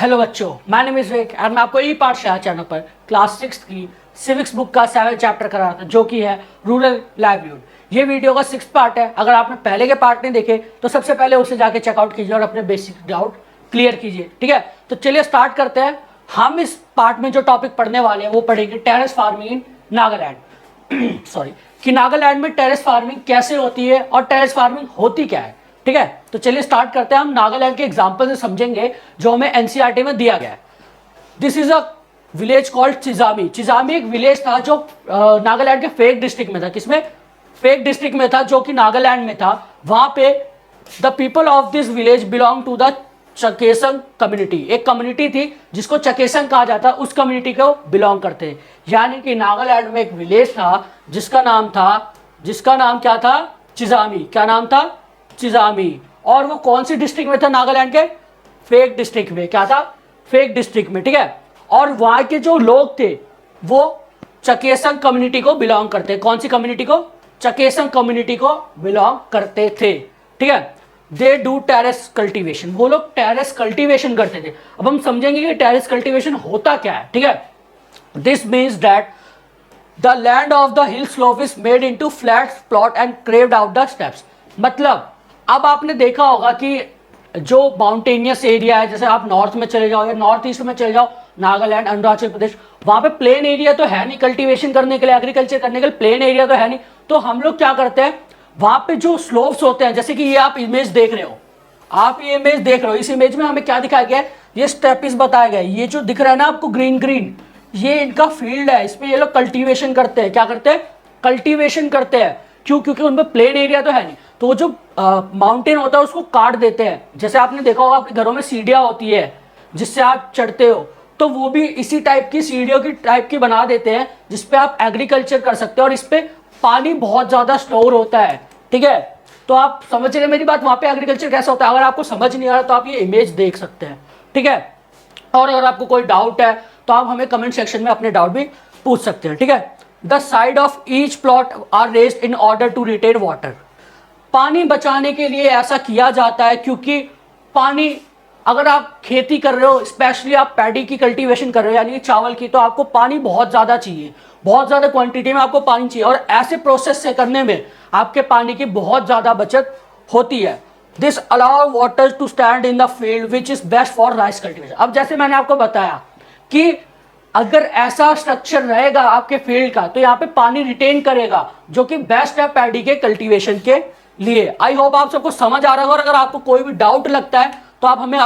Hello बच्चों, मैं name is विवेक और मैं आपको ई पाठशाला चैनल पर क्लास 6 की सिविक्स बुक का 7 चैप्टर करा रहा था, जो कि है रूरल लाइवलीहुड। ये वीडियो का 6 पार्ट है। अगर आपने पहले के पार्ट नहीं देखे तो सबसे पहले उसे जाके चेकआउट कीजिए और अपने बेसिक डाउट क्लियर कीजिए। ठीक है, तो चलिए स्टार्ट करते हैं। हम इस पार्ट में जो टॉपिक पढ़ने वाले हैं वो पढ़ेंगे terrace farming in Nagaland sorry, कि नागालैंड में टेरेस फार्मिंग कैसे होती है और टेरेस फार्मिंग होती क्या है। ठीक है, तो चलिए स्टार्ट करते हैं। हम नागालैंड के एग्जांपल से समझेंगे जो हमें एनसीईआरटी में दिया गया है। This is a village called Chizami. Chizami एक विलेज था जो नागालैंड के फेक डिस्ट्रिक्ट में था। किसमें? फेक डिस्ट्रिक्ट में था, जो कि नागालैंड में था। वहां पे the people of this village belong to the Chakhesang community. एक कम्युनिटी थी जिसको चकेसंग कहा जाता, उस कम्युनिटी को बिलोंग करते हैं। यानी कि नागालैंड में एक विलेज था जिसका नाम क्या था? चिजामी। क्या नाम था? चिजामी। और वो कौन सी डिस्ट्रिक्ट में था? नागालैंड के फेक डिस्ट्रिक्ट में। क्या था? फेक डिस्ट्रिक्ट में। ठीक है, और वहां के जो लोग थे वो चकेसंग कम्युनिटी को बिलोंग करते। कौन सी कम्युनिटी को? चकेसंग कम्युनिटी को बिलोंग करते थे। ठीक है, दे डू टेरेस कल्टीवेशन। वो लोग टेरेस कल्टीवेशन करते थे। अब हम समझेंगे कि टेरेस कल्टीवेशन होता क्या है। ठीक है, this means that the land of the hill slope is made into flat plot and craved out the steps. मतलब अब आपने देखा होगा कि जो माउंटेनियस एरिया है, जैसे आप नॉर्थ में चले जाओ या नॉर्थ ईस्ट में चले जाओ, नागालैंड, अरुणाचल प्रदेश, वहां पे प्लेन एरिया तो है नहीं कल्टीवेशन करने के लिए, एग्रीकल्चर करने के लिए प्लेन एरिया तो है नहीं। तो हम लोग क्या करते हैं, वहां पे जो स्लोप्स होते हैं, जैसे कि ये आप इमेज देख रहे हो, इस इमेज में हमें क्या दिखाया गया है? ये स्टेपिस बताया गया है। ये जो दिख रहा है ना आपको ग्रीन ग्रीन, ये इनका फील्ड है। इसमें ये लोग कल्टीवेशन करते हैं। क्या करते हैं? कल्टीवेशन करते हैं। क्यों? क्योंकि उनमें प्लेन एरिया तो है नहीं। तो वो जो माउंटेन होता है उसको काट देते हैं। जैसे आपने देखा होगा आपके घरों में सीढ़ियां होती है जिससे आप चढ़ते हो, तो वो भी इसी टाइप की सीढ़ियों की टाइप की बना देते हैं जिसपे आप एग्रीकल्चर कर सकते हो। और इस पे पानी बहुत ज्यादा स्टोर होता है। ठीक है, तो आप समझ रहे हैं मेरी बात? वहां पे एग्रीकल्चर कैसा होता है? अगर आपको समझ नहीं आ रहा तो आप ये इमेज देख सकते हैं। ठीक है, और अगर आपको कोई डाउट है तो आप हमें कमेंट सेक्शन में अपने डाउट भी पूछ सकते हैं। ठीक है, the side of each plot are raised in order to retain water. पानी बचाने के लिए ऐसा किया जाता है, क्योंकि पानी, अगर आप खेती कर रहे हो, स्पेशली आप पैडी की कल्टीवेशन कर रहे हो यानी चावल की, तो आपको पानी बहुत ज़्यादा चाहिए, बहुत ज़्यादा क्वांटिटी में आपको पानी चाहिए। और ऐसे प्रोसेस से करने में आपके पानी की बहुत ज़्यादा बचत होती है। This allow water to stand in the field which is best for rice cultivation. अब जैसे मैंने आपको बताया कि अगर ऐसा स्ट्रक्चर रहेगा आपके फील्ड का तो यहाँ पे पानी रिटेन करेगा, जो कि बेस्ट है पैडी के कल्टीवेशन के लिए। आई होप आप सबको समझ आ रहा होगा। और अगर आपको कोई भी डाउट लगता है तो आप हमें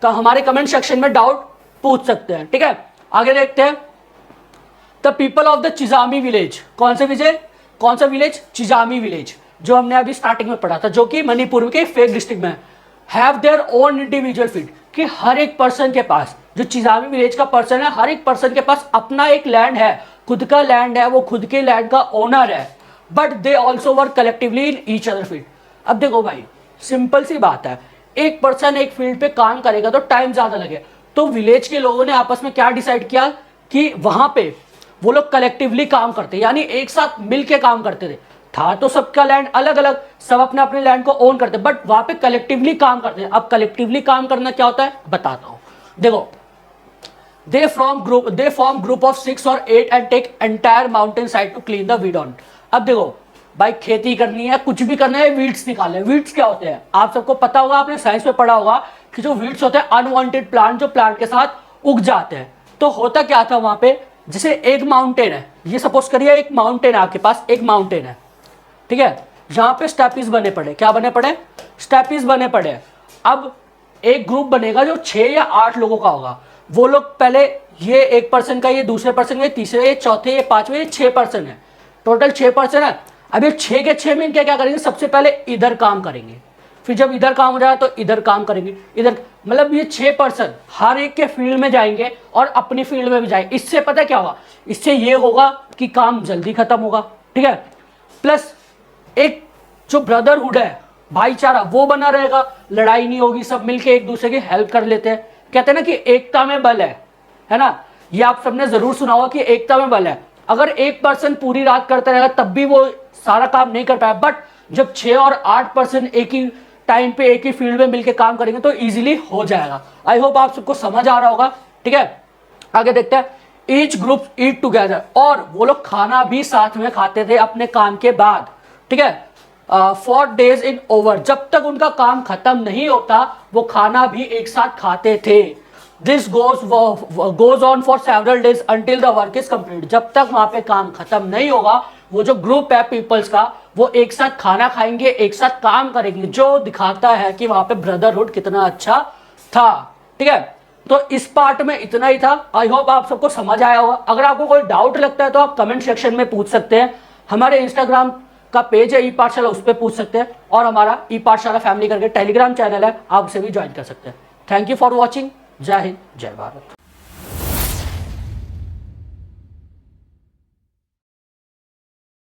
हमारे कमेंट सेक्शन में डाउट पूछ सकते हैं। ठीक है, आगे देखते हैं। The people of the Chizami village. कौन सा विलेज? चिजामी विलेज, जो हमने अभी स्टार्टिंग में पढ़ा था, जो कि मणिपुर के फेक डिस्ट्रिक्ट में have their own individual field. कि हर एक पर्सन के पास, जो चिजामी विलेज का पर्सन है, हर एक पर्सन के पास अपना एक लैंड है, खुद का लैंड है, वो खुद के लैंड का ओनर है। But they also work collectively in each other field. अब देखो भाई, सिंपल सी बात है, एक पर्सन एक फील्ड पे काम करेगा तो टाइम ज्यादा लगे। तो विलेज के लोगों ने आपस में क्या डिसाइड किया कि वहां पे वो लोग कलेक्टिवली काम करते, यानी एक साथ मिलके काम करते थे। था तो सबका लैंड अलग अलग, सब अपने अपने लैंड को ओन करते, बट वहां पे कलेक्टिवली काम करते हैं। अब कलेक्टिवली काम करना क्या होता है बताता हूं। देखो, they form group of 6 or 8 and take entire mountain side to clean the weed on. अब देखो भाई, खेती करनी है, कुछ भी करना है, वीड्स निकालने। वीड्स क्या होते हैं आप सबको पता होगा, आपने साइंस में पढ़ा होगा कि जो वीड्स होते हैं अनवांटेड प्लांट, जो प्लांट के साथ उग जाते हैं। तो होता क्या था वहां पे, जैसे एक माउंटेन है, ये सपोज करिए एक माउंटेन है आपके पास, एक माउंटेन है। ठीक है, जहां पे स्टेपिस बने पड़े। क्या बने पड़े? स्टेपिस बने पड़े। अब एक ग्रुप बनेगा जो 6 या 8 लोगों का होगा। वो लोग पहले, ये एक पर्सन का, ये दूसरे पर्सन का, ये तीसरे, ये चौथे, ये पांचवें, ये 6 पर्सन है, टोटल 6 पर्सन है। अब ये 6 के 6 में क्या करेंगे? सबसे पहले इधर काम करेंगे, फिर जब इधर काम हो जाए तो इधर काम करेंगे, इधर, मतलब ये 6 पर्सन हर एक के फील्ड में जाएंगे और अपनी फील्ड में भी जाएंगे। इससे पता क्या होगा? इससे ये होगा कि काम जल्दी खत्म होगा। ठीक है, प्लस एक जो ब्रदरहुड है, भाईचारा, वो बना रहेगा, लड़ाई नहीं होगी, सब मिलके एक दूसरे की हेल्प कर लेते हैं। कहते हैं ना कि एकता में बल है ना? ये आप सबने जरूर सुना होगा कि एकता में बल है। अगर एक पर्सन पूरी रात करता रहेगा तब भी वो सारा काम नहीं कर पाया, बट जब 6 और 8 पर्सन एक ही टाइम पे एक ही फील्ड में मिलके काम करेंगे तो इजीली हो जाएगा। आई होप आप सबको समझ आ रहा होगा। ठीक है, आगे देखते हैं। ईच ग्रुप ईट टुगेदर, और वो लोग खाना भी साथ में खाते थे अपने काम के बाद। ठीक है, 4 days इन ओवर, जब तक उनका काम खत्म नहीं होता वो खाना भी एक साथ खाते थे। This goes on for several days until the work is complete, जब तक वहां पे काम खत्म नहीं होगा वो जो ग्रुप है पीपल्स का वो एक साथ खाना खाएंगे, एक साथ काम करेंगे, जो दिखाता है कि वहां पे ब्रदरहुड कितना अच्छा था। ठीक है, तो इस पार्ट में इतना ही था। आई होप आप सबको समझ आया होगा। अगर आपको कोई डाउट लगता है तो आप कमेंट सेक्शन में पूछ सकते हैं। हमारे इंस्टाग्राम का पेज है ई पाठशाला, उस पर पूछ सकते हैं, और हमारा ई पाठशाला फैमिली करके टेलीग्राम चैनल है, आप उसे भी ज्वाइन कर सकते हैं। Thank you for watching. जय हिंद, जय भारत।